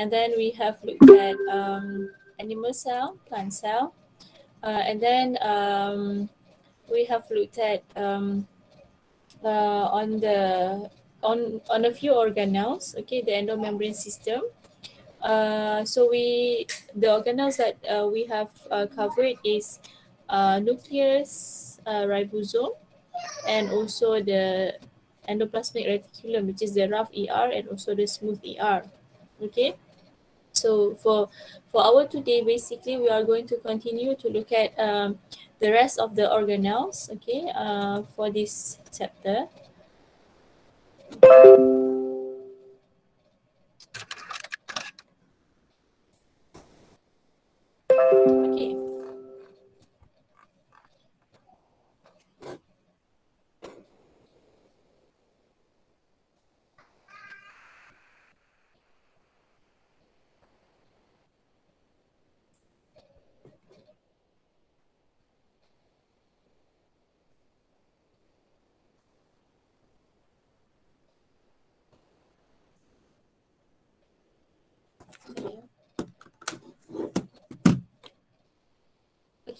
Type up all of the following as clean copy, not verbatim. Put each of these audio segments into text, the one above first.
and then we have looked at animal cell, plant cell, and then we have looked at on a few organelles, okay, the endomembrane system. So the organelles that we have covered is nucleus, ribosome, and also the endoplasmic reticulum, which is the rough ER, and also the smooth ER. Okay, so for our today, basically we are going to continue to look at the rest of the organelles, okay, for this chapter. Okay.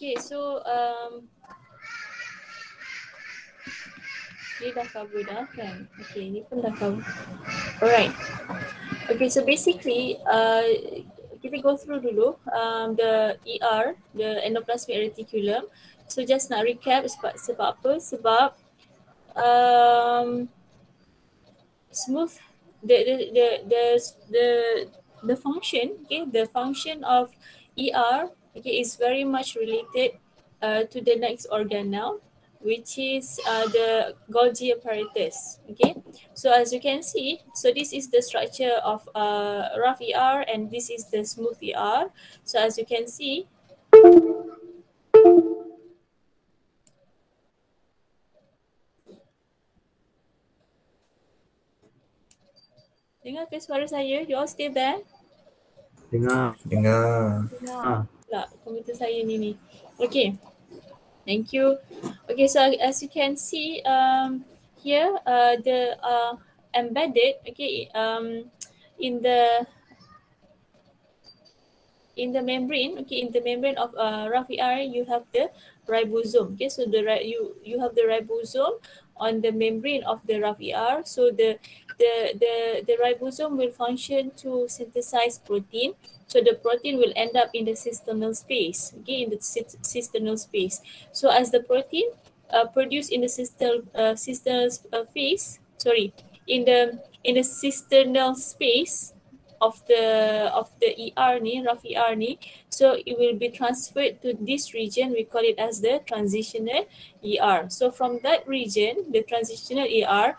Okay, so dia dah cover dah kan? Okay, ni pun dah cover. Alright. Okay, so basically kita go through dulu the ER, the endoplasmic reticulum. So just nak recap sebab apa? Sebab smooth the function, okay, the function of ER, okay, is very much related to the next organelle, which is the Golgi apparatus. Okay, so as you can see, so this is the structure of rough ER and this is the smooth ER. So as you can see, dengar ke suara saya? You all still there? Dengar. Lah, komputer saya ni. Okay. Thank you. Okay, so as you can see here, the embedded, okay, in the membrane, okay, in the membrane of rough ER, you have the ribosome. Okay, so you have the ribosome on the membrane of the rough ER. So the ribosome will function to synthesize protein. So the protein will end up in the cisternal space, okay, in the cisternal space. So as the protein produced in the cisternal phase, sorry, in the cisternal space of the ER ni, rough ER ni, so it will be transferred to this region. We call it as the transitional ER. So from that region, the transitional ER,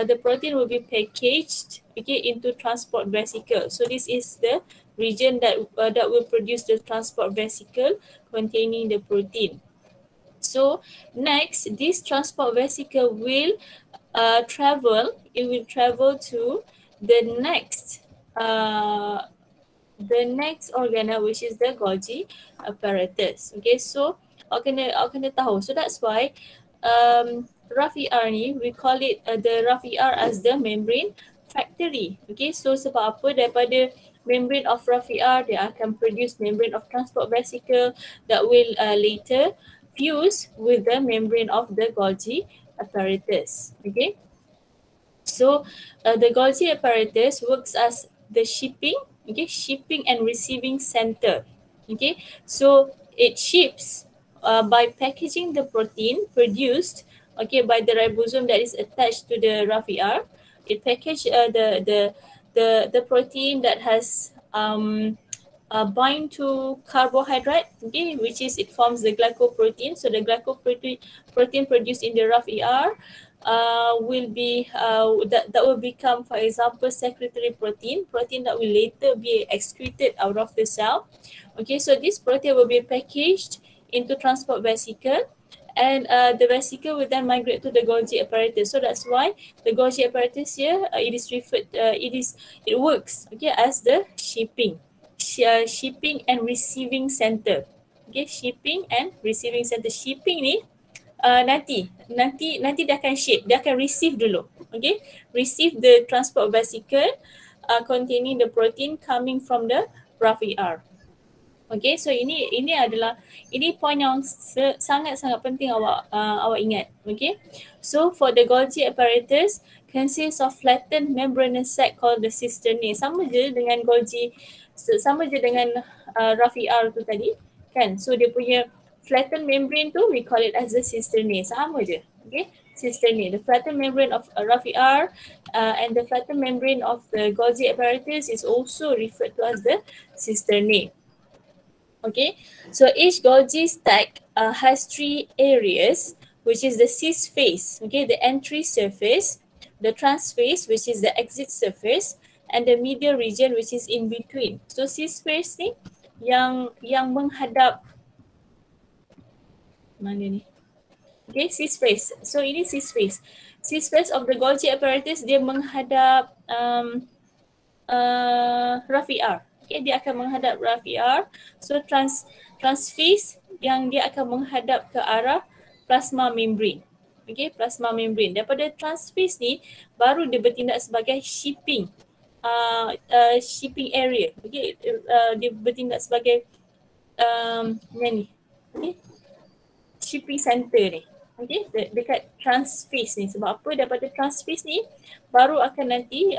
the protein will be packaged, okay, into transport vesicle. So this is the region that will produce the transport vesicle containing the protein. So next, this transport vesicle will travel. It will travel to the next organelle, which is the Golgi apparatus. Okay, so awak kena tahu. So that's why rough ER ni, we call it the rough ER as the membrane factory. Okay, so sebab apa? Daripada membrane of rough ER, they akan produce membrane of transport vesicle that will later fuse with the membrane of the Golgi apparatus. Okay, so the Golgi apparatus works as the shipping and receiving center. Okay, so it ships by packaging the protein produced, okay, by the ribosome that is attached to the rough ER. It packages the protein that has bind to carbohydrate, okay, which is it forms the glycoprotein. So the glycoprotein produced in the rough ER will be that will become, for example, secretory protein that will later be excreted out of the cell. Okay, so this protein will be packaged into transport vesicle, and the vesicle will then migrate to the Golgi apparatus. So that's why the Golgi apparatus here it works, okay, as the shipping and receiving center. Okay, shipping and receiving center. Shipping ni nanti dia akan ship, dia akan receive dulu. Okay, receive the transport vesicle containing the protein coming from the rough ER. Okay, so ini point yang sangat-sangat penting awak ingat. Okay, so for the Golgi apparatus consists of flattened membranous sac called the cisternae. Sama je dengan rough ER tu tadi kan. So dia punya flattened membrane tu we call it as the cisternae. Sama je. Okay, cisternae. The flattened membrane of rough ER and the flattened membrane of the Golgi apparatus is also referred to as the cisternae. Okay, so each Golgi stack has three areas, which is the cis face, okay, the entry surface, the trans face, which is the exit surface, and the medial region, which is in between. So cis face ni yang menghadap mana ni? Okay, cis face. So ini cis face. Cis face of the Golgi apparatus dia menghadap rough ER. Okay, dia akan menghadap rough ER. So transface yang dia akan menghadap ke arah plasma membrane. Okay, plasma membrane. Daripada transface ni baru dia bertindak sebagai shipping area. Okay, dia bertindak sebagai ni. Okay, shipping center ni. Okay, dekat transface ni. Sebab apa? Daripada transface ni baru akan nanti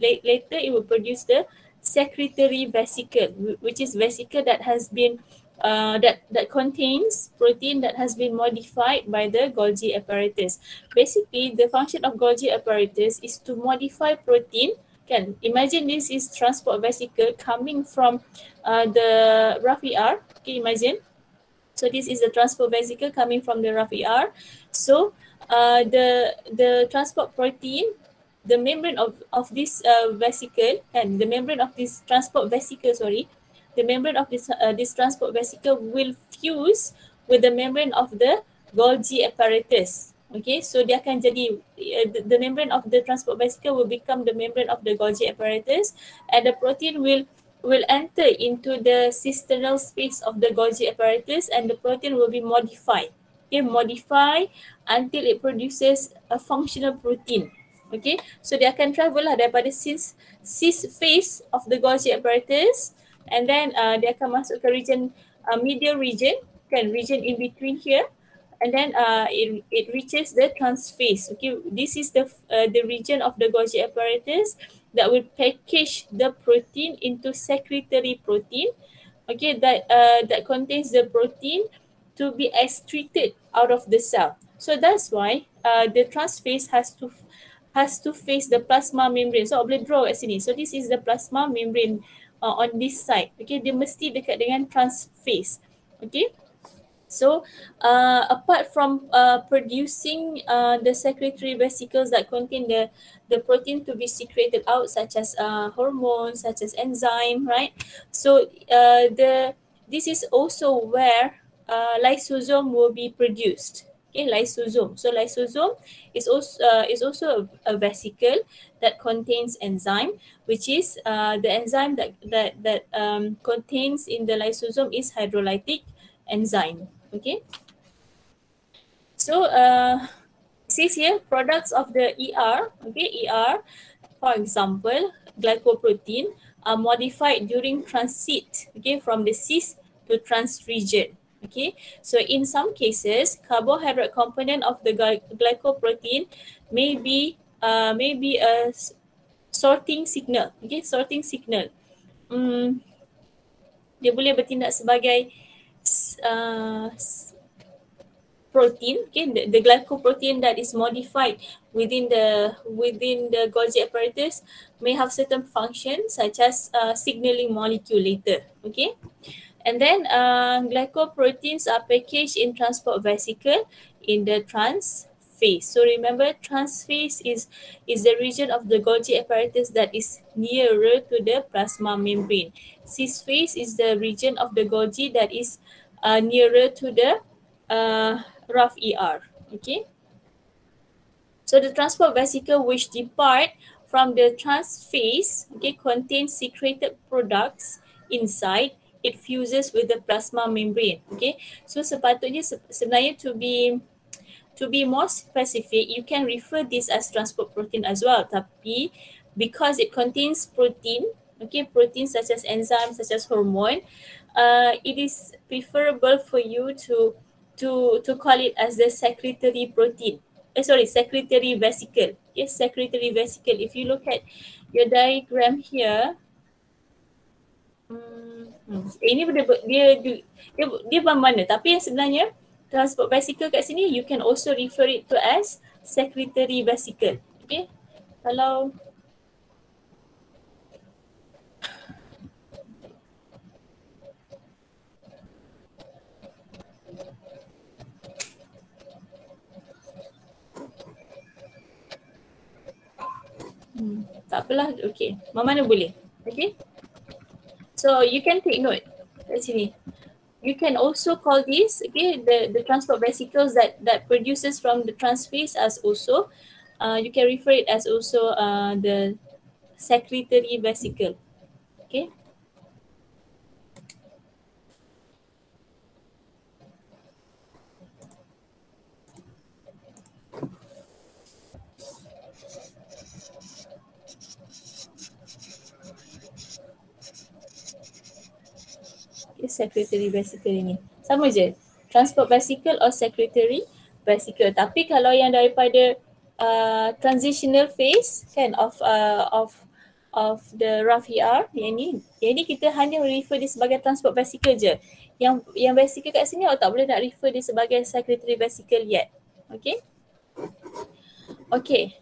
later it will produce the secretory vesicle, which is vesicle that has been that contains protein that has been modified by the Golgi apparatus. Basically, the function of Golgi apparatus is to modify protein. Can imagine this is transport vesicle coming from the rough ER. Okay, imagine. So this is the transport vesicle coming from the rough ER. So the transport protein, the membrane of this vesicle, and the membrane of this transport vesicle, the membrane of this transport vesicle will fuse with the membrane of the Golgi apparatus. Okay, so dia akan jadi the membrane of the transport vesicle will become the membrane of the Golgi apparatus, and the protein will enter into the cisternal space of the Golgi apparatus, and the protein will be modified. Okay, modify until it produces a functional protein. Okay, so dia akan travel lah daripada cis face of the Golgi apparatus, and then dia akan masuk ke region medial region, kan, region in between here, and then it reaches the transface. Okay, this is the region of the Golgi apparatus that will package the protein into secretory protein. Okay, that contains the protein to be excreted out of the cell. So that's why the transface has to face the plasma membrane. So boleh draw kat sini. So this is the plasma membrane on this side. Okay, dia mesti dekat dengan transface. Okay, so apart from producing the secretory vesicles that contain the protein to be secreted out, such as hormones, such as enzyme, right? So this is also where lysosome will be produced. Okay, lysosome. So lysosome is also a vesicle that contains enzyme, which is the enzyme that contains in the lysosome is hydrolytic enzyme. Okay. So says here products of the ER. Okay, ER, for example, glycoprotein are modified during transit. Okay, from the cis to trans region. Okay, so in some cases, carbohydrate component of the glycoprotein may be a sorting signal. Okay, sorting signal. Dia boleh bertindak sebagai protein. Okay, the glycoprotein that is modified within the Golgi apparatus may have certain functions, such as signaling molecule later. Okay. And then glycoproteins are packaged in transport vesicle in the transface. So remember, transface is the region of the Golgi apparatus that is nearer to the plasma membrane. Cisphase is the region of the Golgi that is nearer to the rough ER. Okay. So the transport vesicle which depart from the transface, okay, contains secreted products inside. It fuses with the plasma membrane. Okay, so sepatutnya sebenarnya to be more specific, you can refer this as transport protein as well. Tapi because it contains protein, okay, protein such as enzymes, such as hormone, it is preferable for you to call it as the secretory protein. Secretory vesicle. Yes, secretory vesicle. If you look at your diagram here, ini dia mana? Tapi yang sebenarnya transport vesicle kat sini, you can also refer it to as secretory vesicle. Okay, kalau tak apalah, okay, mana boleh. Okay, so you can take note kat sini. You can also call this, okay, the transport vesicles that produces from the transphase as also, you can refer it as also the secretory vesicle. Okay. Secretory vesicle ini sama je, transport vesicle or secretory vesicle. Tapi kalau yang daripada transitional phase kan of the rough ER, yang ni kita hanya refer dia sebagai transport vesicle je. Yang vesicle kat sini awak tak boleh nak refer dia sebagai secretory vesicle yet. Okay. Okay.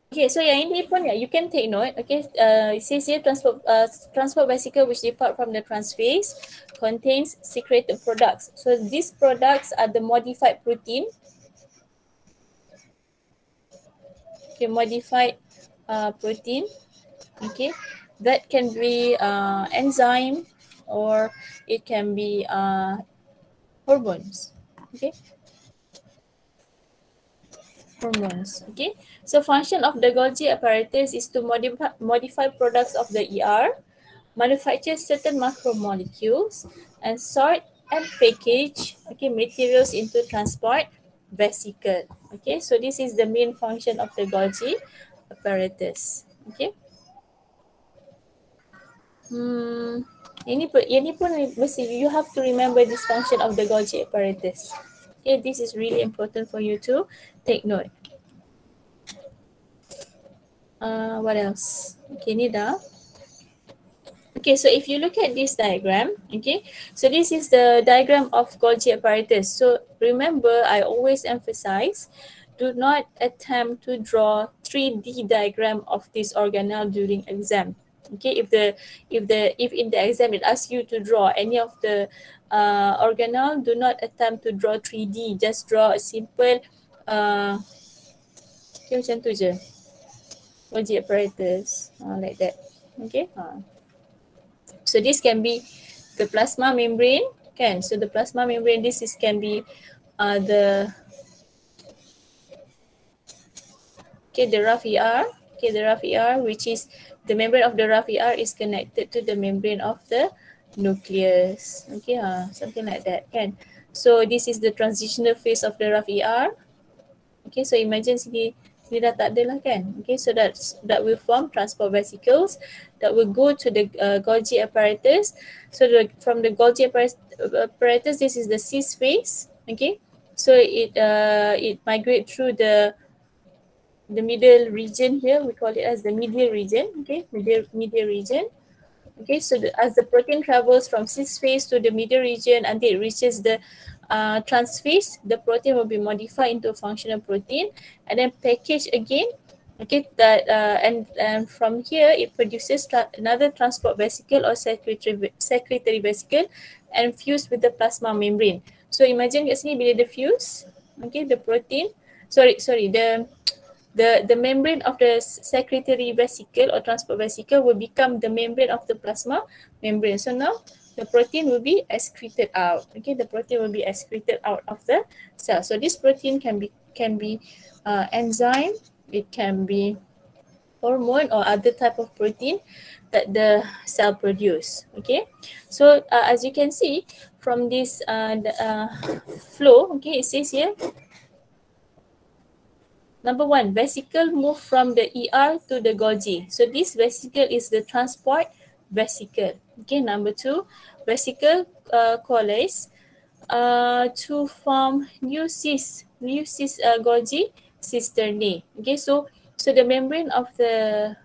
Okay, so yang ini pun you can take note. Okay, it says here transport vesicle which depart from the transphase contains secreted products. So these products are the modified protein. Okay, modified protein. Okay, that can be enzyme or it can be hormones. Okay. Hormones. Okay, so function of the Golgi apparatus is to modify products of the ER, manufacture certain macromolecules, and sort and package, okay, materials into transport vesicle. Okay, so this is the main function of the Golgi apparatus. Okay. Ini pun mesti you have to remember this function of the Golgi apparatus. Okay, this is really important for you to take note. What else? Okay, ni dah. Okay, so if you look at this diagram, okay, so this is the diagram of Golgi apparatus. So remember, I always emphasize, do not attempt to draw 3D diagram of this organelle during exam. Okay, if in the exam it asks you to draw any of the organelle, do not attempt to draw 3D. Just draw a simple okay, macam tu je. Golgi apparatus, like that. Okay. So this can be the plasma membrane, kan? So the plasma membrane, this can be the rough ER. Okay, the rough ER, which is the membrane of the rough ER is connected to the membrane of the nucleus. Okay, something like that, kan? So this is the transitional phase of the rough ER. Okay, so imagine sini dah tak ada lah, kan? Okay, so that will form transport vesicles that will go to the Golgi apparatus. So from the Golgi apparatus, this is the cis phase. Okay, so it migrate through the middle region here. We call it as the medial region. Okay, medial region. Okay, so as the protein travels from cis phase to the medial region until it reaches the transphase, the protein will be modified into a functional protein and then packaged again. Okay, that and from here it produces another transport vesicle or secretory vesicle and fused with the plasma membrane. So imagine kat sini bila dia fuse, okay, the protein, the membrane of the secretory vesicle or transport vesicle will become the membrane of the plasma membrane. So now the protein will be excreted out. Okay, the protein will be excreted out of the cell. So this protein can be enzyme, it can be hormone or other type of protein that the cell produce. Okay, so as you can see from this flow, okay, it says here Number one, vesicle move from the ER to the Golgi. So this vesicle is the transport vesicle. Okay, number two, vesicle coalesce to form new cis Golgi cisternae. Okay, so the membrane of the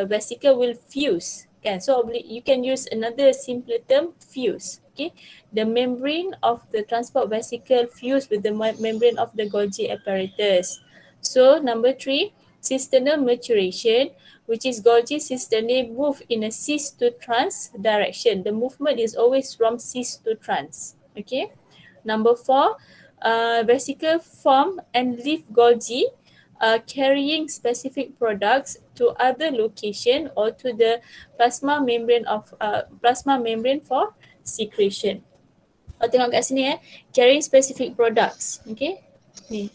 vesicle will fuse. Kan? So you can use another simpler term, fuse. Okay, the membrane of the transport vesicle fuse with the membrane of the Golgi apparatus. So number three, cisternal maturation, which is Golgi cisternae move in a cis to trans direction. The movement is always from cis to trans. Okay. Number four, vesicle form and leave Golgi carrying specific products to other location or to the plasma membrane for secretion. Tengok kat sini carrying specific products. Okay, ni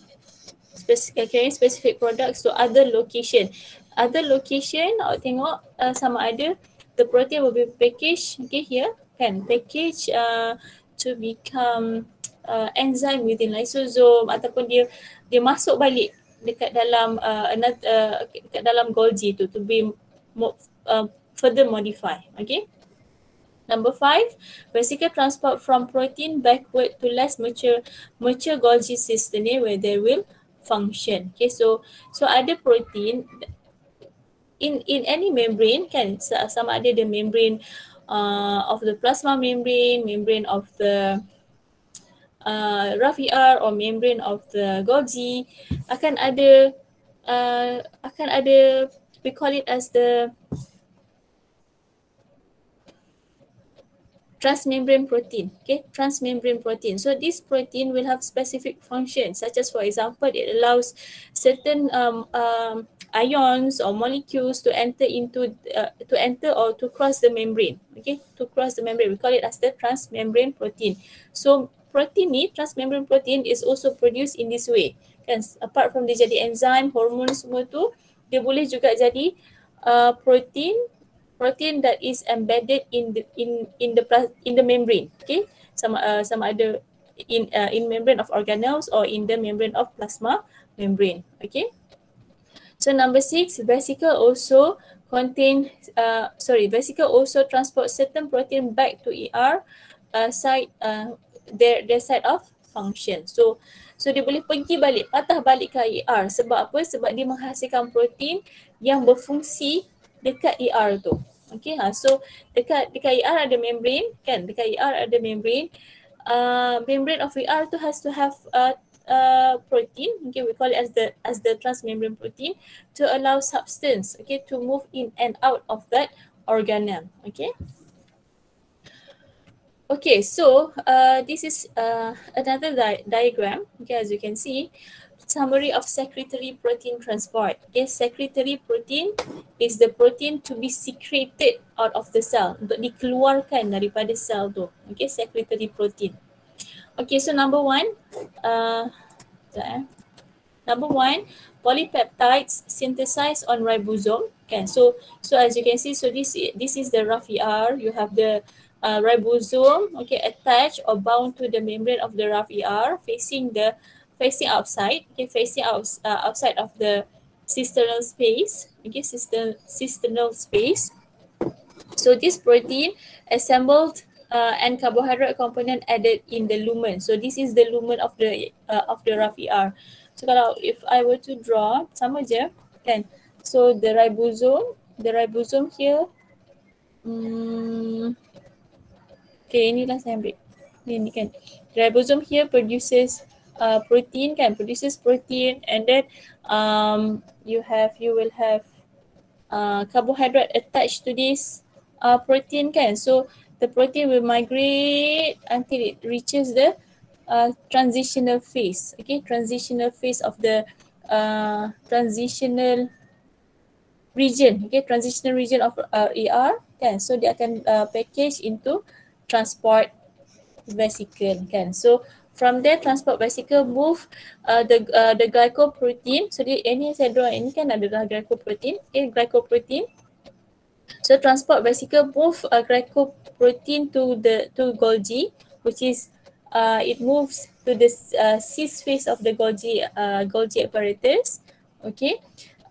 carrying specific products to other location. Other location awak tengok sama ada the protein will be packaged, okay, here kan, package to become enzyme within lysosome, ataupun dia masuk balik dekat dalam dekat dalam Golgi tu to be further modify. Okay. Number five, vesicle transport from protein backward to less mature Golgi cisternae where they will function. Okay, so ada protein in any membrane kan, sama ada the membrane of the plasma membrane of the rough ER or membrane of the Golgi akan ada we call it as the transmembrane protein. Okay, transmembrane protein. So this protein will have specific functions, such as, for example, it allows certain ions or molecules to enter or to cross the membrane. Okay, to cross the membrane, we call it as the transmembrane protein. So protein ni, transmembrane protein, is also produced in this way. Kan, apart from dia jadi enzyme, hormon semua tu, dia boleh juga jadi protein that is embedded in the membrane. Okay, sama ada in membrane of organelles or in the membrane of plasma membrane. Okay. So number six, vesicle also transport certain protein back to ER site their site of function. So dia boleh pergi balik, patah balik ke ER. Sebab apa? Sebab dia menghasilkan protein yang berfungsi dekat ER tu. Okay, so dekat ER ada membrane kan, dekat ER ada membrane. Membrane of ER tu has to have protein, okay, we call it as the transmembrane protein, to allow substance, okay, to move in and out of that organelle. Okay. Okay, so this is another diagram. Okay, as you can see, summary of secretory protein transport. Okay, secretory protein is the protein to be secreted out of the cell, untuk dikeluarkan daripada sel tu. Okay, secretory protein. Okay, so number one, polypeptides synthesized on ribosome. Okay, so as you can see, so this is the rough ER. You have the ribosome, okay, attached or bound to the membrane of the rough ER, facing outside, okay, outside of the cisternal space, okay, cisternal space. So this protein assembled and carbohydrate component added in the lumen. So this is the lumen of the rough ER. So kalau if I were to draw, sama je kan. So the ribosome here, okay, inilah saya ambil. Ini kan. Ribosome here produces protein kan, and then you will have carbohydrate attached to this protein kan. So the protein will migrate until it reaches the transitional phase. Okay, transitional phase of the transitional region. Okay, transitional region of ER kan. So dia akan package into transport vesicle kan. So from there transport vesicle move the glycoprotein. So ini saya draw ini kan adalah glycoprotein. Okay, glycoprotein. So transport vesicle move glycoprotein to Golgi, which is it moves to the cis phase of the Golgi apparatus. Okay,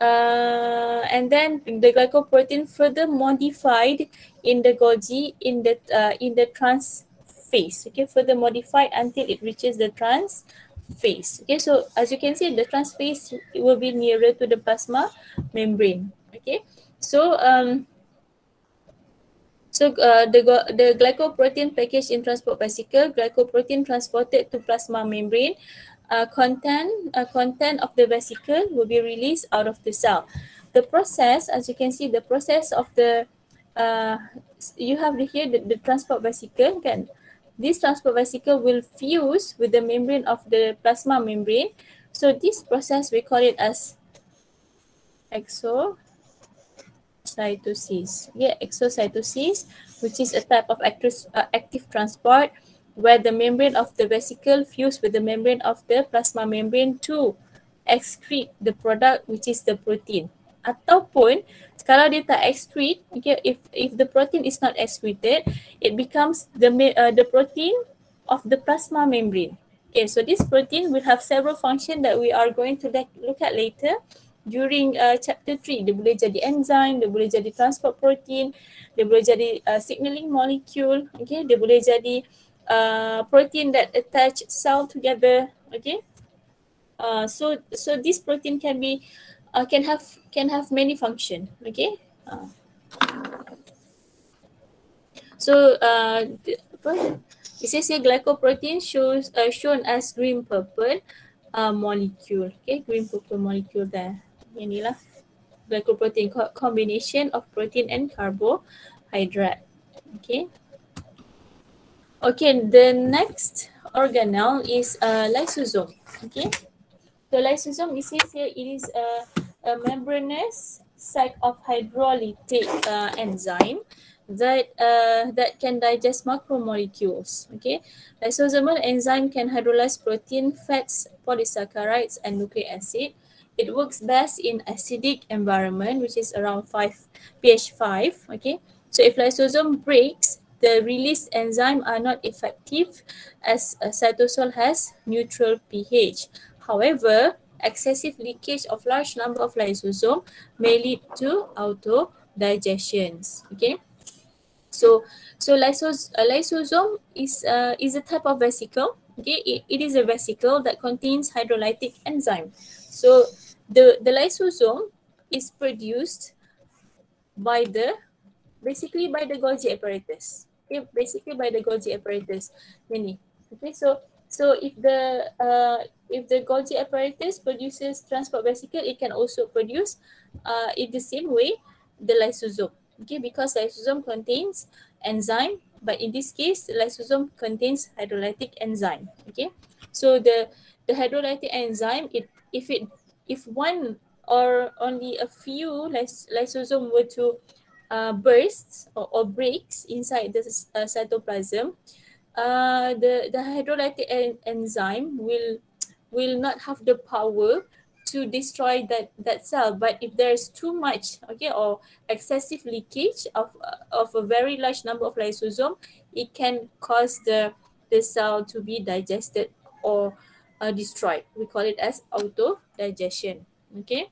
and then the glycoprotein further modified in the Golgi in the trans phase. Okay, further modified until it reaches the trans phase. Okay, so as you can see, the trans phase it will be nearer to the plasma membrane. Okay, so the glycoprotein packaged in transport vesicle, glycoprotein transported to plasma membrane, content of the vesicle will be released out of the cell. The process, as you can see, the process of the you have here the transport vesicle, kan? This transport vesicle will fuse with the membrane of the plasma membrane. So this process we call it as exocytosis. Yeah, exocytosis, which is a type of active transport where the membrane of the vesicle fuse with the membrane of the plasma membrane to excrete the product, which is the protein. Ataupun kalau dia tak excrete, okay, if the protein is not excreted, it becomes the protein of the plasma membrane. Okay, so this protein will have several functions that we are going to look at later during chapter 3. Dia boleh jadi enzyme, dia boleh jadi transport protein, dia boleh jadi signaling molecule, okay, dia boleh jadi protein that attach cell together, okay. So this protein can be can have many function, okay. So it says here glycoprotein shown as green purple molecule, okay, green purple molecule there. Inilah glycoprotein, combination of protein and carbohydrate, okay. Okay, the next organelle is lysosome, okay. So lysosome, it says here, it is a membranous sac of hydrolytic enzyme that can digest macromolecules. Okay, lysosomal enzyme can hydrolyze protein, fats, polysaccharides, and nucleic acid. It works best in acidic environment, which is around pH 5. Okay, so if lysosome breaks, the released enzyme are not effective as a cytosol has neutral pH. However, excessive leakage of large number of lysosome may lead to autodigestions. Okay, so lysosome is a type of vesicle. Okay, it is a vesicle that contains hydrolytic enzyme. So the lysosome is produced by basically by the Golgi apparatus. Okay, basically by the Golgi apparatus. Okay, so if the Golgi apparatus produces transport vesicle, it can also produce in the same way the lysosome. Okay, because lysosome contains enzyme, but in this case, lysosome contains hydrolytic enzyme. Okay, so the hydrolytic enzyme, if one or only a few lysosome were to bursts or breaks inside the cytoplasm, the hydrolytic enzyme will not have the power to destroy that cell. But if there is too much, okay, or excessive leakage of a very large number of lysosome, it can cause the cell to be digested or destroyed. We call it as autodigestion. Okay,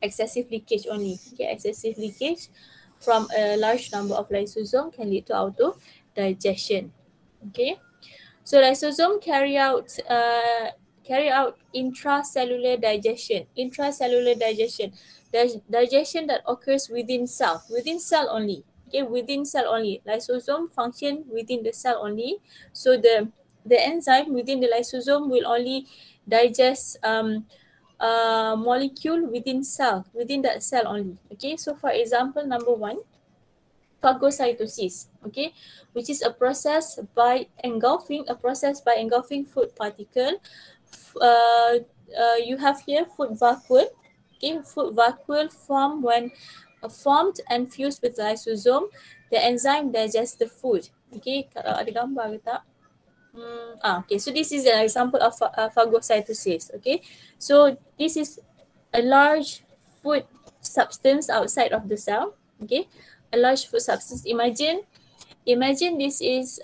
excessive leakage only. Okay, excessive leakage from a large number of lysosome can lead to autodigestion. Okay, so lysosome carry out intracellular digestion. Intracellular digestion, digestion that occurs within cell only. Okay, within cell only. Lysosome function within the cell only. So the enzyme within the lysosome will only digest molecule within that cell only. Okay, so for example, number 1, phagocytosis, okay, which is a process by engulfing food particle. You have here food vacuole. Okay, food vacuole formed and fused with lysosome. The enzyme digests the food. Okay, kalau ada gambar ke tak? Okay, so this is an example of phagocytosis. Okay, so this is a large food substance outside of the cell. Okay, a large food substance. Imagine this is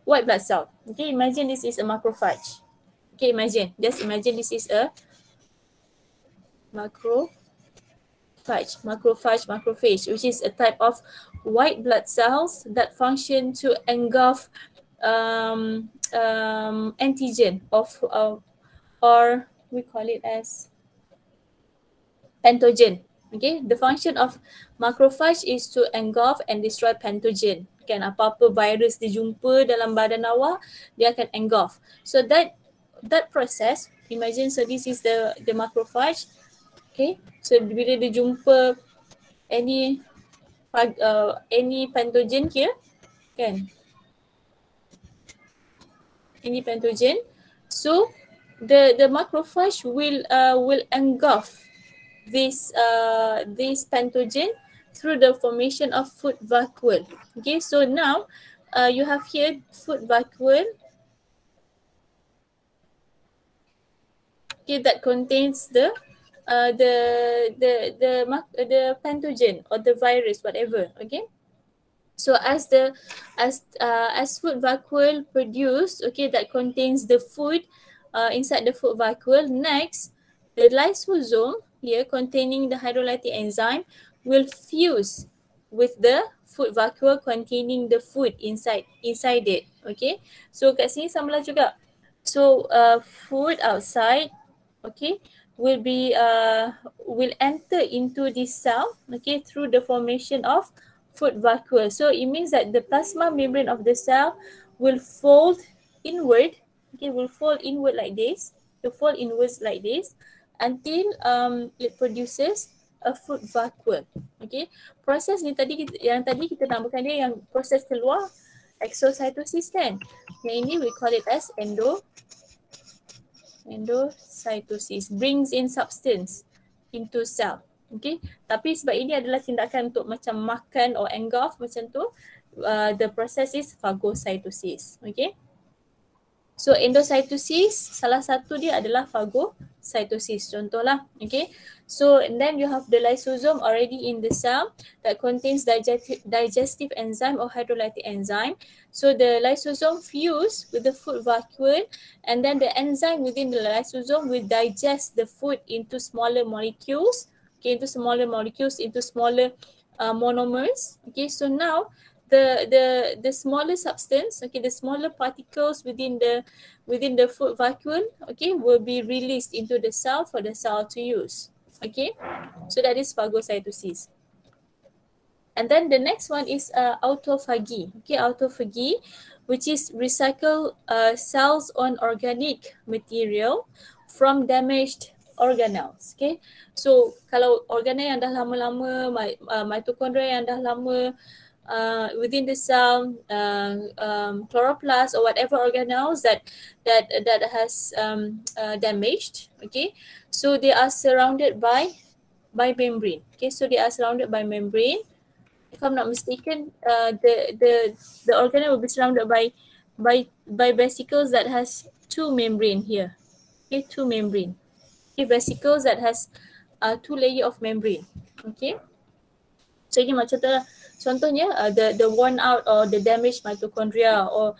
white blood cell. Okay, imagine this is a macrophage. Okay, just imagine this is a macrophage, which is a type of white blood cells that function to engulf antigen or we call it as pathogen. Okay, the function of macrophage is to engulf and destroy pathogen. Kan, apa-apa virus dijumpa dalam badan awak, dia akan engulf. So that process, imagine, so this is the macrophage. Okay, so bila dia jumpa any pathogen here, kan, any pathogen, so the macrophage will engulf this pathogen through the formation of food vacuole. Okay, so now you have here food vacuole. Okay, that contains the pathogen or the virus, whatever. Okay, so as food vacuole produced, okay, that contains the food inside the food vacuole. Next, the lysosome here containing the hydrolytic enzyme will fuse with the food vacuole containing the food inside it. Okay, so kat sini sama lah juga. So food outside, okay, will enter into this cell, okay, through the formation of food vacuole. So it means that the plasma membrane of the cell will fold inward, okay, will fold inward like this, until it produces a food vacuole. Okay, proses ni yang tadi kita namakan dia yang proses keluar exocytosis kan. Yang ini we call it as endocytosis, brings in substance into cell. Okay, tapi sebab ini adalah tindakan untuk macam makan or engulf macam tu, the process is phagocytosis. Okay, so endocytosis salah satu dia adalah phagocytosis contohlah. Okay, so and then you have the lysosome already in the cell that contains digestive enzyme or hydrolytic enzyme. So the lysosome fuse with the food vacuole, and then the enzyme within the lysosome will digest the food into smaller molecules, okay, into smaller monomers. Okay, so now the smaller substance, okay, the smaller particles within the food vacuole, okay, will be released into the cell for the cell to use. Okay, so that is phagocytosis. And then the next one is autophagy. Okay, autophagy, which is recycle cells on organic material from damaged organelles. Okay, so kalau organelle yang dah lama-lama, mitochondria yang dah lama within the cell, chloroplasts or whatever organelles that has damaged. Okay, so they are surrounded by membrane. Okay, so they are surrounded by membrane. If I'm not mistaken, the organelle will be surrounded by vesicles that has two membrane here. Okay, two membrane. Okay, vesicles that has two layer of membrane. Okay, so ini macam tu lah. Contohnya the worn out or the damaged mitochondria or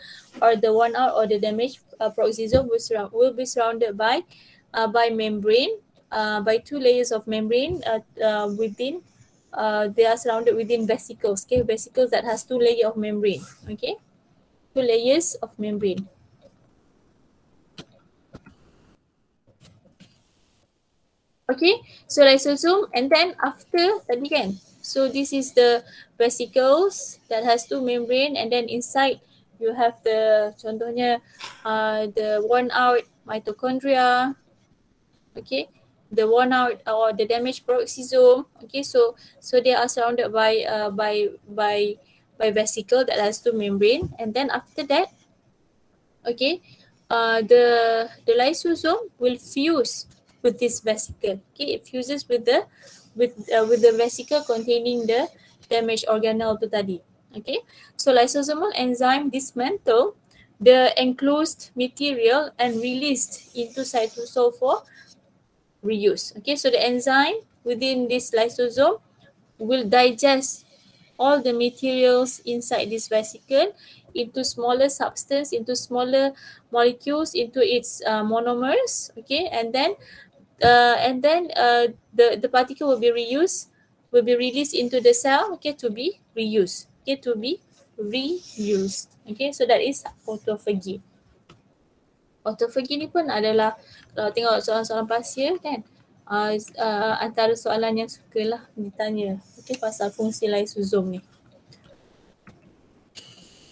the worn out or the damaged peroxisome will be surrounded by membrane, by two layers of membrane within. They are surrounded within vesicles. Okay, vesicles that has two layers of membrane. Okay, two layers of membrane. Okay, so lysosome, and then after tadi kan, so this is the vesicles that has two membrane, and then inside you have the contohnya the worn out mitochondria. Okay, the worn out or the damaged peroxisome. Okay, so they are surrounded by vesicle that has two membrane, and then after that, okay, the lysosome will fuse with this vesicle. Okay, it fuses with the vesicle containing the damaged organelle tu tadi. Okay, so lysosomal enzyme dismantle the enclosed material and released into cytosol for reuse. Okay, so the enzyme within this lysosome will digest all the materials inside this vesicle into smaller substance, into smaller molecules, into its monomers. Okay, and then the particle will be reused, will be released into the cell. Okay, to be reused. Okay, to be reused. Okay, so that is autophagy. Autophagy ni pun adalah, kalau tengok soalan-soalan pasir kan, antara soalan yang sukalah ditanya, okay, pasal fungsi lysosome ni.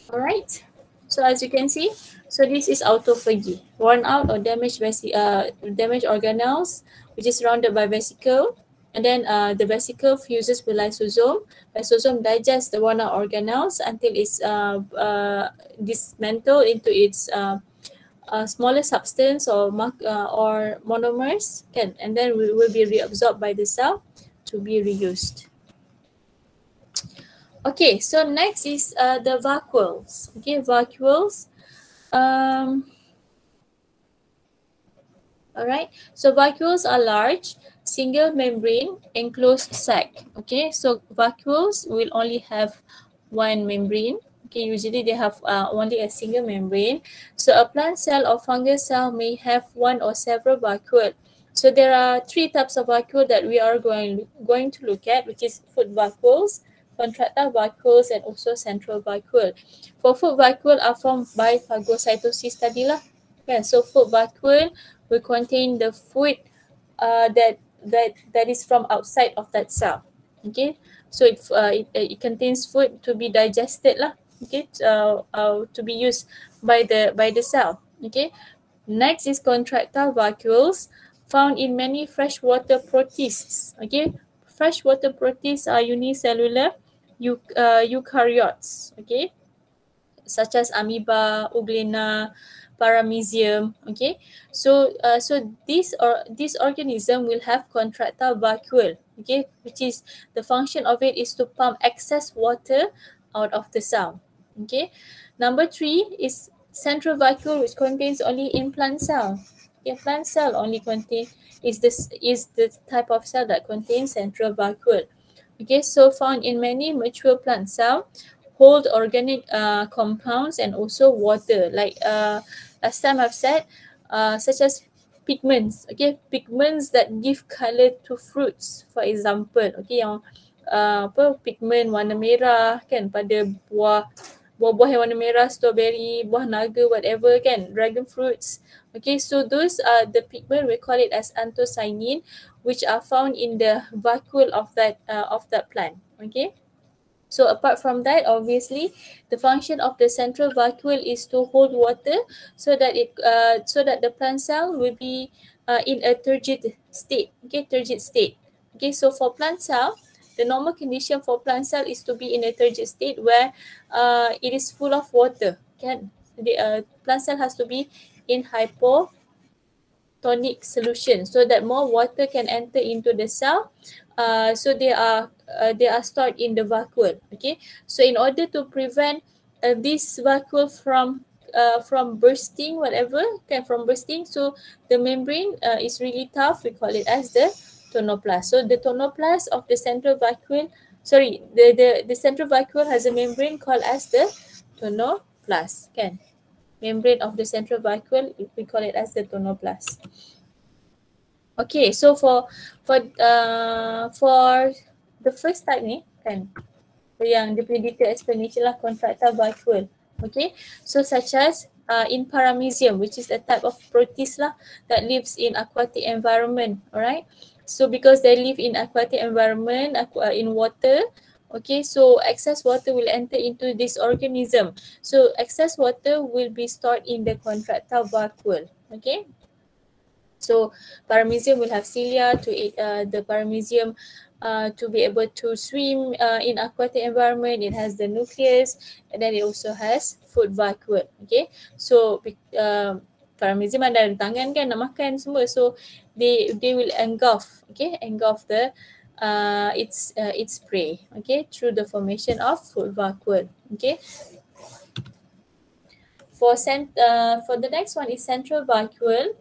Alright, so as you can see, so this is autophagy, worn out or damaged organelles, which is surrounded by vesicle, and then the vesicle fuses with lysosome. Lysosome digests the worn out organelles until it's dismantled into its smaller substance or monomers, can, and then will be reabsorbed by the cell to be reused. Okay, so next is the vacuoles. Okay, vacuoles. Alright, so vacuoles are large, single membrane enclosed sac. Okay, so vacuoles will only have one membrane. Okay, usually they have only a single membrane. So a plant cell or fungus cell may have one or several vacuoles. So there are three types of vacuole that we are going to look at, which is foot vacuoles, contractile vacuoles, and also central vacuole. For foot vacuole are formed by phagocytosis tadi lah. Yeah, so foot vacuole will contain the food that is from outside of that cell. Okay, so it contains food to be digested lah. Okay, to be used by the cell. Okay, next is contractile vacuoles, found in many freshwater protists. Okay, freshwater protists are unicellular eukaryotes. Okay, such as amoeba, euglena, paramecium. Okay, so this organism will have contractile vacuole. Okay, which is the function of it is to pump excess water out of the cell. Okay, number 3 is central vacuole, which contains only in plant cell. Okay, plant cell only is the type of cell that contains central vacuole. Okay, so found in many mature plant cell, hold organic compounds and also water, like last time I've said, such as pigments. Okay, pigments that give color to fruits, for example. Okay, yang pigment warna merah kan pada buah-buah yang warna merah, strawberry, buah naga, whatever kan, dragon fruits. Okay, so those are the pigment, we call it as anthocyanin, which are found in the vacuole of that plant. Okay, so apart from that, obviously the function of the central vacuole is to hold water so that the plant cell will be in a turgid state. Okay, turgid state. Okay, so for plant cell, the normal condition for plant cell is to be in a turgid state where it is full of water. Can the plant cell has to be in hypotonic solution so that more water can enter into the cell. So they are stored in the vacuole. Okay, so in order to prevent this vacuole from bursting, so the membrane is really tough. We call it as the tonoplast. So the tonoplast of the central vacuole, the central vacuole has a membrane called as the tonoplast. Kan? Membrane of the central vacuole, we call it as the tonoplast. Okay, so for the first type ni kan, yang dia punya detailed explanation lah, contractile vacuole. Okay, so such as in paramecium, which is a type of protist lah that lives in aquatic environment. Alright, so because they live in aquatic environment, in water, okay, so excess water will enter into this organism. So excess water will be stored in the contractile vacuole. Okay, so paramecium will have cilia to aid the paramecium to be able to swim in aquatic environment. It has the nucleus, and then it also has food vacuole. Okay, so paramecium ada tangan kan, nak makan semua, so they will engulf the its prey, okay, through the formation of food vacuole. Okay, for the next one is central vacuole.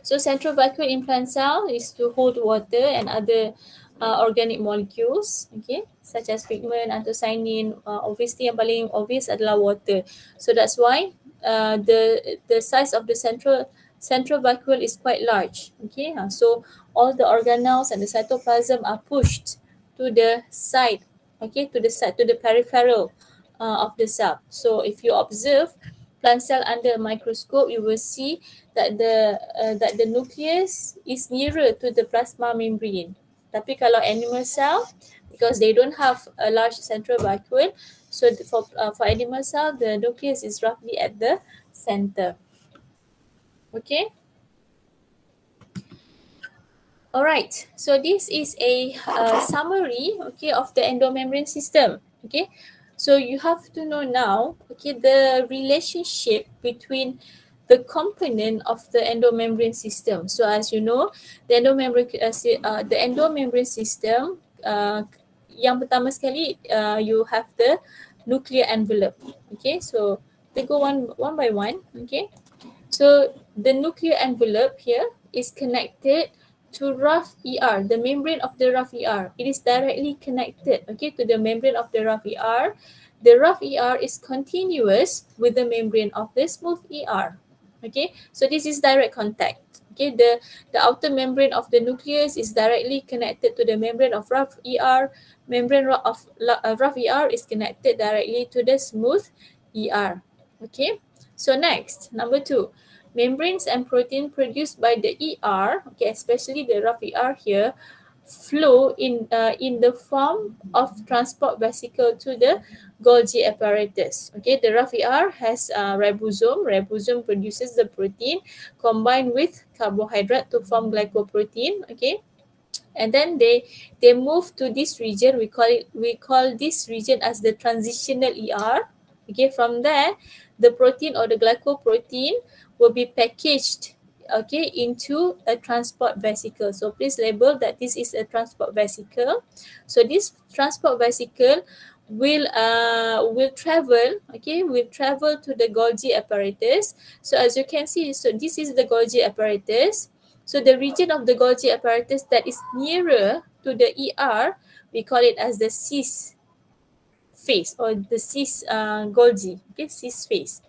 So central vacuole in plant cell is to hold water and other organic molecules, okay, such as pigment, anthocyanin. Obviously yang paling obvious adalah water. So that's why the size of the central vacuole is quite large. Okay, so all the organelles and the cytoplasm are pushed to the side, okay, to the side, to the peripheral of the cell. So if you observe plant cell under a microscope, you will see that the nucleus is nearer to the plasma membrane. Tapi kalau animal cell, because they don't have a large central vacuole, so for animal cell, the nucleus is roughly at the center. Okay. Alright, so this is a summary, okay, of the endomembrane system. Okay, so you have to know now, okay, the relationship between the component of the endomembrane system. So as you know, the endomembrane system, yang pertama sekali, you have the nuclear envelope. Okay, so we go one by one. Okay, so the nuclear envelope here is connected to rough ER, the membrane of the rough ER. It is directly connected, okay, to the membrane of the rough ER. The rough ER is continuous with the membrane of the smooth ER. Okay, so this is direct contact. Okay, the outer membrane of the nucleus is directly connected to the membrane of rough ER. Membrane of rough ER is connected directly to the smooth ER. Okay, so next, number 2. Membranes and protein produced by the ER, okay, especially the rough ER here, flow in the form of transport vesicle to the Golgi apparatus. Okay, the rough ER has ribosome. Ribosome produces the protein combined with carbohydrate to form glycoprotein. Okay, and then they move to this region. We call this region as the transitional ER. Okay, from there, the protein or the glycoprotein will be packaged, okay, into a transport vesicle. So please label that this is a transport vesicle. So this transport vesicle will travel, okay, will travel to the Golgi apparatus. So as you can see, so this is the Golgi apparatus. So the region of the Golgi apparatus that is nearer to the ER, we call it as the cis phase or the cis Golgi, okay, cis phase.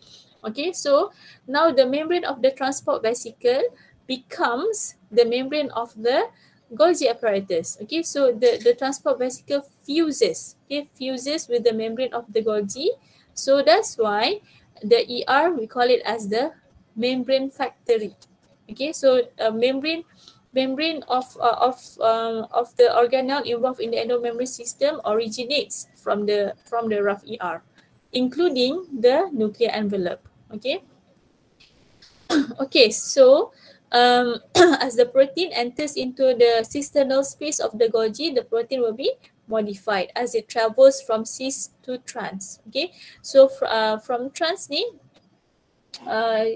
Okay, so now the membrane of the transport vesicle becomes the membrane of the Golgi apparatus. Okay, so the transport vesicle fuses, okay, fuses with the membrane of the Golgi. So that's why the ER, we call it as the membrane factory. Okay, so membrane of the organelle involved in the endomembrane system originates from the rough ER, including the nuclear envelope. Okay. Okay, so as the protein enters into the cisternal space of the Golgi, the protein will be modified as it travels from cis to trans. Okay, so from trans ni,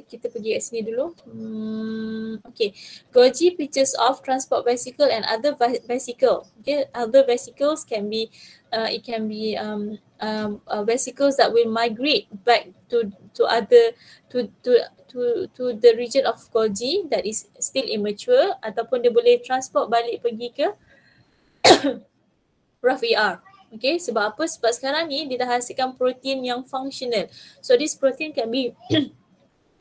kita pergi kat sini dulu. Okay, Golgi pitches off transport vesicle and other vesicle. Okay, other vesicles can be vesicles that will migrate back to the region of Golgi that is still immature, ataupun dia boleh transport balik pergi ke rough ER. Okay, sebab apa? Sebab sekarang ni dia dah hasilkan protein yang functional. So this protein can be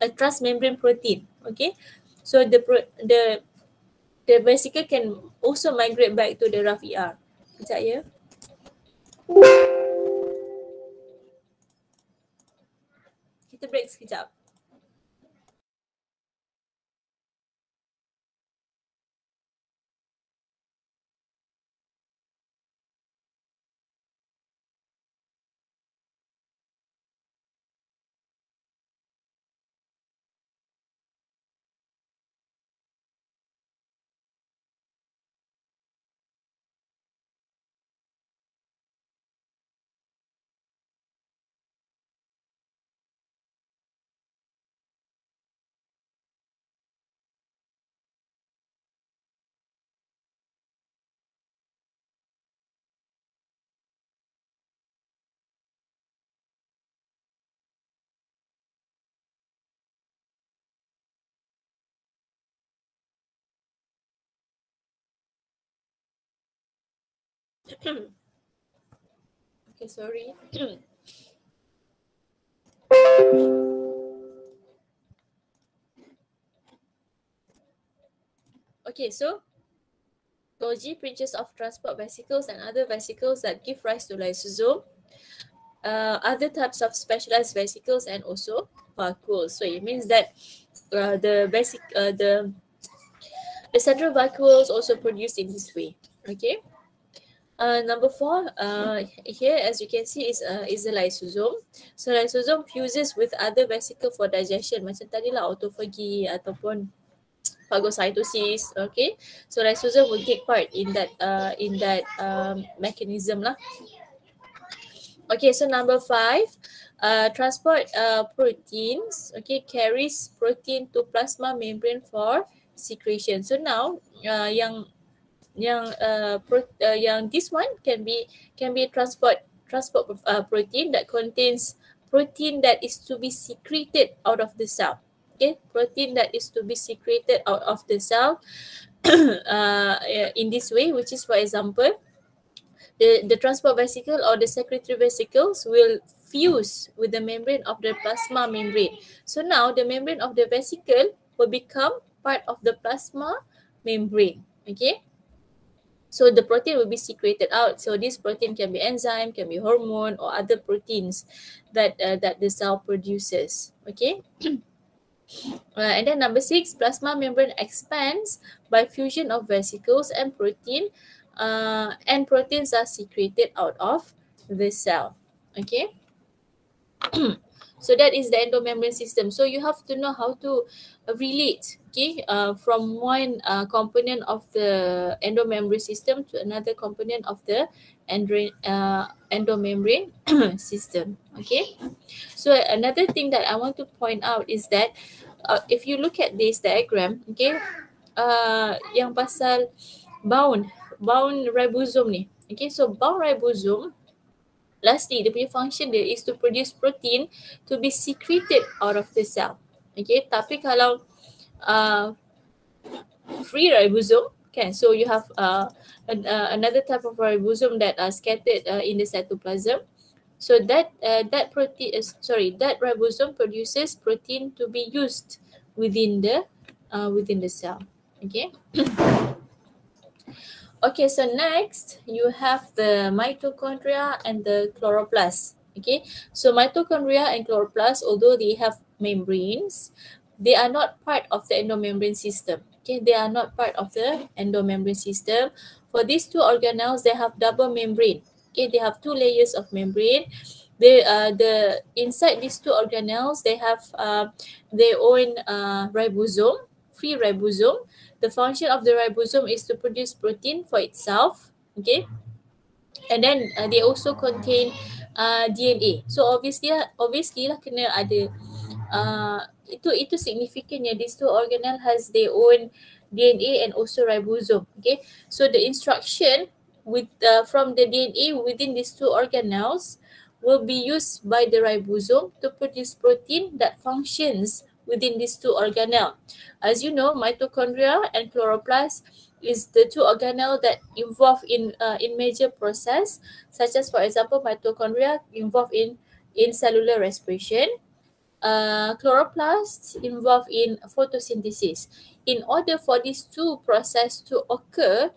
a transmembrane protein. Okay, so the vesicle can also migrate back to the rough ER. Sekejap ya. Kita break sekejap. Okay, sorry. Okay, so Golgi branches of transport vesicles and other vesicles that give rise to lysosome, other types of specialized vesicles, and also vacuoles. So it means that the central vacuoles also produced in this way. Okay. Number 4, here as you can see is the lysosome. So lysosome fuses with other vesicle for digestion. Macam tadi lah autophagy ataupun phagocytosis. Okay, so lysosome will take part in that mechanism lah. Okay, so number 5, transport proteins. Okay, carries protein to plasma membrane for secretion. So now yang this one can be transport protein that contains protein that is to be secreted out of the cell. Okay, protein that is to be secreted out of the cell in this way, which is, for example, the transport vesicle or the secretory vesicles will fuse with the membrane of the plasma membrane. So now the membrane of the vesicle will become part of the plasma membrane. Okay, so the protein will be secreted out. So this protein can be enzyme, can be hormone, or other proteins that the cell produces. Okay. And then number 6, plasma membrane expands by fusion of vesicles and protein, and proteins are secreted out of the cell. Okay. So that is the endomembrane system. So you have to know how to relate, okay, from one component of the endomembrane system to another component of the endomembrane system. Okay. So another thing that I want to point out is that if you look at this diagram, okay, yang pasal bound ribosome ni. Okay, so bound ribosome, lastly, the function dia is to produce protein to be secreted out of the cell. Okay, tapi kalau free ribosome, okay, so you have another type of ribosome that are scattered in the cytoplasm. So that ribosome produces protein to be used within the cell. Okay. Okay, so next you have the mitochondria and the chloroplasts. Okay, so mitochondria and chloroplasts, although they have membranes, they are not part of the endomembrane system. Okay, they are not part of the endomembrane system. For these two organelles, they have double membrane. Okay, they have 2 layers of membrane. The inside these two organelles, they have their own ribosome, free ribosome. The function of the ribosome is to produce protein for itself. Okay, and then they also contain DNA. So obviously lah kena ada itu significantnya these two organelle has their own DNA and also ribosome. Okay, so the instruction with from the DNA within these two organelles will be used by the ribosome to produce protein that functions within these two organelle. As you know, mitochondria and chloroplasts is the two organelle that involve in major process, such as, for example, mitochondria involved in cellular respiration. Chloroplasts involved in photosynthesis. In order for these two processes to occur,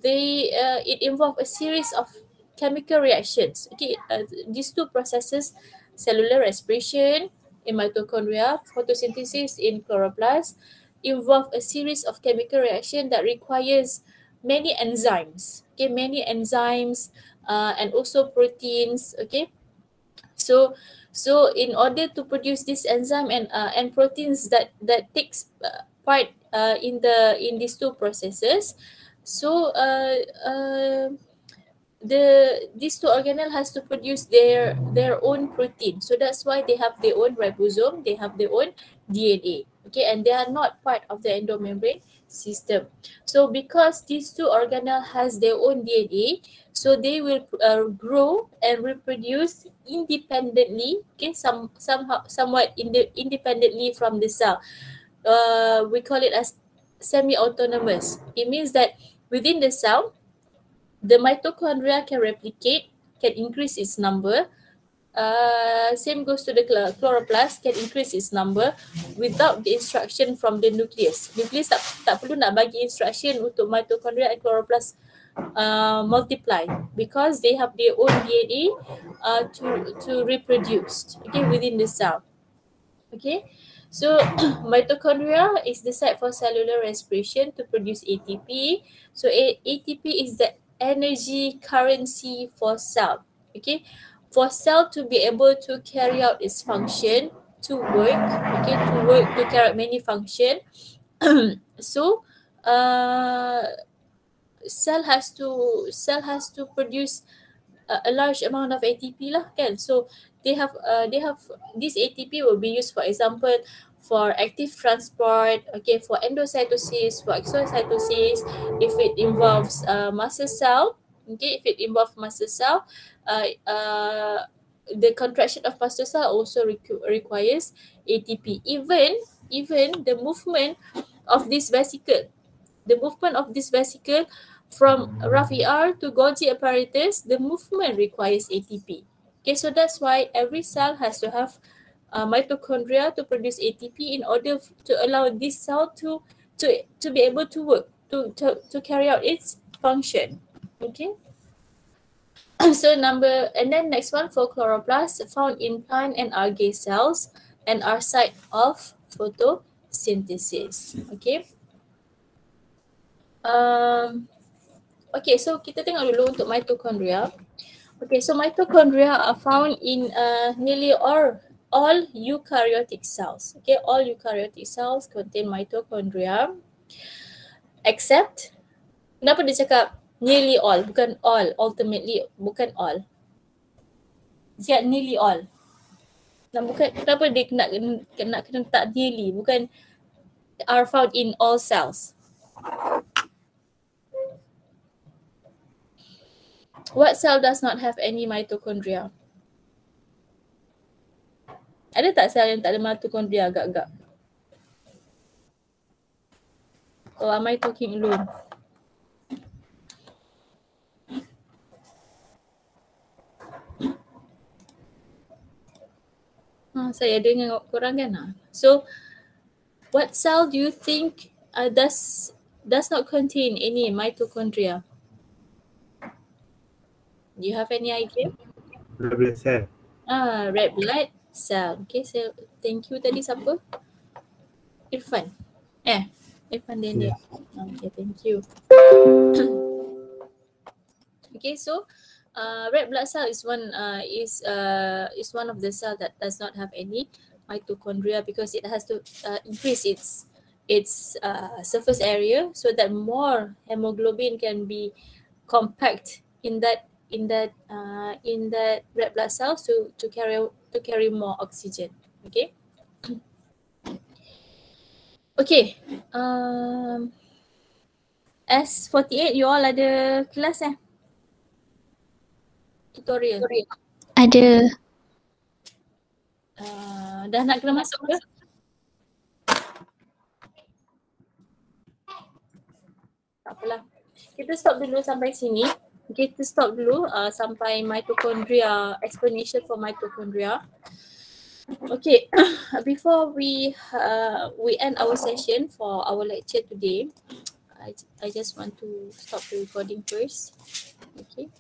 it involves a series of chemical reactions. Okay, these two processes, cellular respiration in mitochondria, photosynthesis in chloroplasts, involve a series of chemical reaction that requires many enzymes. Okay, many enzymes and also proteins. Okay, so in order to produce this enzyme and proteins that takes part in these two processes, so these two organelle has to produce their own protein. So that's why they have their own ribosome, they have their own DNA. Okay, and they are not part of the endomembrane system. So because these two organelle has their own DNA, so they will grow and reproduce independently. Okay, somewhat independently from the cell. We call it as semi-autonomous. It means that within the cell, the mitochondria can replicate, can increase its number. Same goes to the chloroplast, can increase its number without the instruction from the nucleus. Nucleus tak perlu nak bagi instruction untuk mitochondria and chloroplast multiply, because they have their own DNA to reproduce, okay, within the cell. Okay, so mitochondria is the site for cellular respiration to produce ATP. So ATP is the energy currency for cell. Okay, for cell to be able to carry out its function, to work, okay, to carry out many function. So cell has to produce a large amount of ATP lah, kan? So they have this ATP will be used, for example, for active transport, okay, for endocytosis, for exocytosis, if it involves muscle cell, okay, if it involves muscle cell, the contraction of muscle cell also requires ATP. Even the movement of this vesicle, from rough ER to Golgi apparatus, the movement requires ATP. Okay, so that's why every cell has to have mitochondria to produce ATP in order to allow this cell to be able to work, to carry out its function. Okay. So next one for chloroplasts, found in plant and algae cells and are site of photosynthesis. Okay. Okay, so kita tengok dulu untuk mitochondria. Okay, so mitochondria are found in nearly all eukaryotic cells. Okay, all eukaryotic cells contain mitochondria, except, kenapa dia cakap nearly all, bukan all, ultimately, bukan all. Dia nearly all. Kenapa dia kena tak nearly, bukan are found in all cells. What cell does not have any mitochondria? Ada tak sel yang tak ada mitochondria agak-agak? Oh, am I talking alone? Saya dengar korang kan? So, what cell do you think does not contain any mitochondria? Do you have any idea? Red blood cell. Red blood cell. Okay, so thank you tadi siapa? Irfan. Irfan Daniel. Yes. Okay, thank you. Okay, so red blood cell is one of the cell that does not have any mitochondria, because it has to increase its surface area so that more hemoglobin can be compact in that red blood cells to carry more oxygen. Okay. Okay. S48, you all ada kelas tutorial? Ada. Dah nak kena masuk ke? Tak apalah. Kita stop dulu sampai sini. Kita stop dulu sampai mitochondria, explanation for mitochondria. Okay, before we end our session for our lecture today, I just want to stop the recording first. Okay.